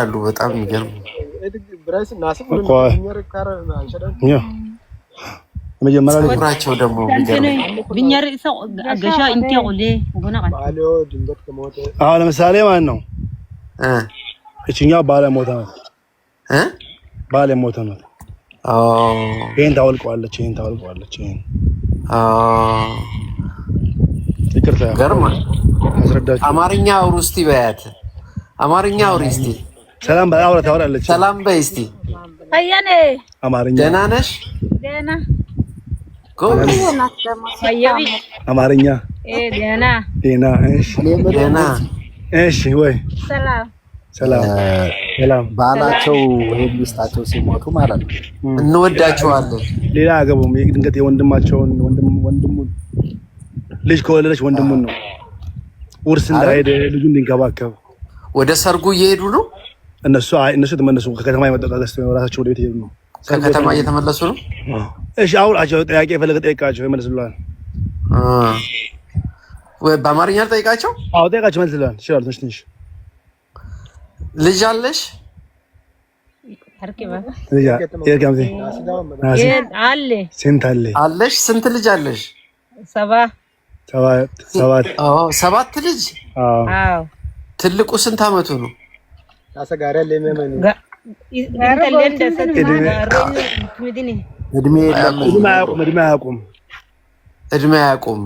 አሉ በጣም የሚገርም መጀመሪያቸው ደግሞ ለምሳሌ ማን ነው እቺኛው ባለሞታ ነው ባለሞታ ነው ይሄን ታወልቀዋለች ይቅርታ ገርማ አስረዳችሁ አማርኛ አውሩ እስቲ በያት አማርኛ አውሪ እስቲ ሰላም በአውራ ታወራለች ሰላም በይ እስቲ አያኔ አማርኛ ደህና ነሽ ደህና ጎበዝ አያቢ አማርኛ ደህና እሺ ወይ ሰላም ባላቸው ይሄን ሚስታቸው ሲሞቱ ማለት ነው እንወዳቸዋለን ሌላ አገቡም ድንገት የወንድማቸውን ወንድሙን ልጅ ከወለደች ወንድሙን ነው ውርስ እንዳይሄድ ልጁን እንዲንከባከብ ወደ ሰርጉ እየሄዱ ነው እነሱ ተመለሱ ከከተማ የመጣው ራሳቸው ወደ ቤት ይሄዱ ነው ከከተማ እየተመለሱ ነው እሺ አውራቸው ጥያቄ ፈለገ ጠይቃቸው ይመልሱልሃል ወይ በአማርኛ ጠይቃቸው ጠይቃቸው መልስልሃል ይችላል ትንሽ ልጅ አለሽ አለሽ ስንት ልጅ አለሽ ሰባት ልጅ ትልቁ ስንት አመቱ ነው እድሜ አያውቁም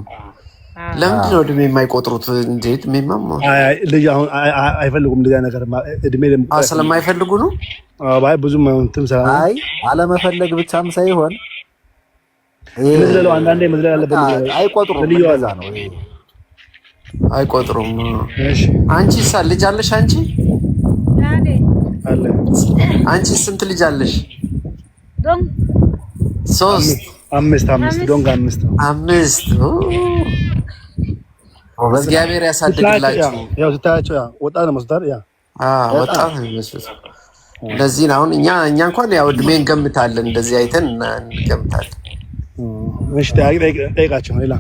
ለምንድን ነው እድሜ የማይቆጥሩት እንዴት ምንማማ ልጅ አሁን አይፈልጉም እንደዛ ነገር እድሜ ስለማይፈልጉ ነው ባይ ብዙም እንትን ሳይ አለመፈለግ ብቻም ሳይሆን ምድረለው አንዳንዴ ምድረል አለበት አይቆጥሩም ለዛ ነው አይቆጥሩም እሺ አንቺ ልጅ አለሽ አንቺ አለ አንቺ ስንት ልጅ አለሽ ሶስት አምስት ዶንጋ አምስት እግዚአብሔር ያሳድግላችሁ ያው ስታያቸው ወጣ ነው መስዳር ወጣ ነው መስሉት እንደዚህ ነው አሁን እኛ እንኳን ያው እድሜን ገምታለን እንደዚህ አይተን እንገምታለን እሺ ጠይቃቸው ሌላ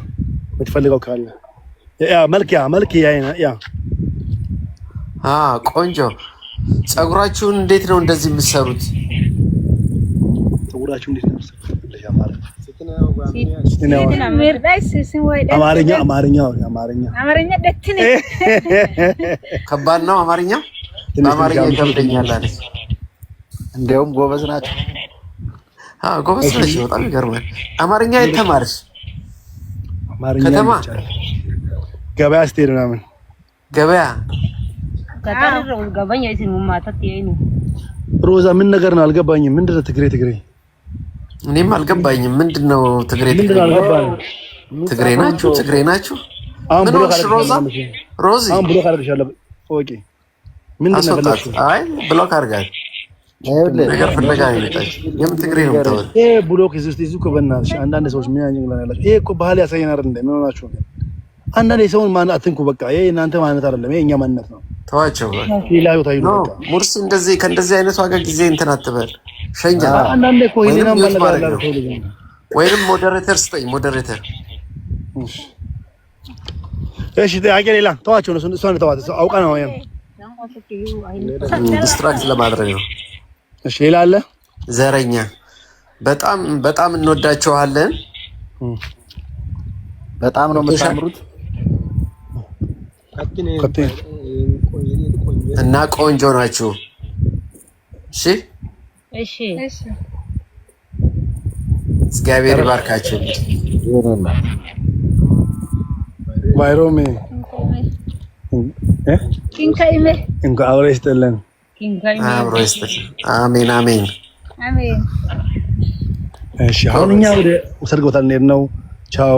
የምትፈልገው ካለ መልክ ያ ቆንጆ ፀጉራችሁን እንዴት ነው እንደዚህ የምትሰሩት ፀጉራችሁ እንዴት ነው አማርኛ ደትነ ከባድ ነው አማርኛ በአማርኛ ይከብደኛል አለች እንደውም ጎበዝ ናቸው ጎበዝ ናቸው በጣም ይገርማል አማርኛ የተማርሽ ከተማ ገበያ ስትሄድ ምናምን ገበያ ሮዛ ምን ነገር ነው አልገባኝም ምንድነው ትግሬ እኔም አልገባኝም ምንድነው ትግሬ ናችሁ አሁን ብሎ ሮዛ ሮዚ አሁን ብሎ ካርገሻለሁ ኦኬ ምንድነው አይ ብሎክ አርጋይ ነገር ፍለጋ ይመጣች የምን ትግሬ ነው ተወል ብሎክ ይዙ ከበናሽ አንዳንድ ሰዎች ምን ያኛላችሁ ይሄ እኮ ባህል ያሳየናል እንዴ ምን ሆናችሁ አንዳንድ ሰውን ማን አትንኩ በቃ ይሄ እናንተ ማንነት አይደለም ይሄ እኛ ማንነት ነው ተዋቸው ይላዩ ታዩ በቃ ሙርስ እንደዚህ ከእንደዚህ አይነት ዋጋ ጊዜ እንትን አትበል ሸኛ አንዳንድ እኮ ይሄንን ባላላ ወይንም ሞዴሬተር ስጠኝ ሞዴሬተር እሺ ጥያቄ ሌላ ተዋቸው ነው እሷን ተዋት አውቃ ነው ያም ዲስትራክት ለማድረግ ነው እሺ ሌላ አለ ዘረኛ በጣም እንወዳቸዋለን በጣም ነው የምታምሩት እና ቆንጆ ናችሁ እሺ እግዚአብሔር ይባርካችሁ ባይሮሜ ኪንካይሜ አብሮይስተለን አሜን እሺ አሁን እኛ ወደ ሰርግ ቦታ እንሄድ ነው ቻው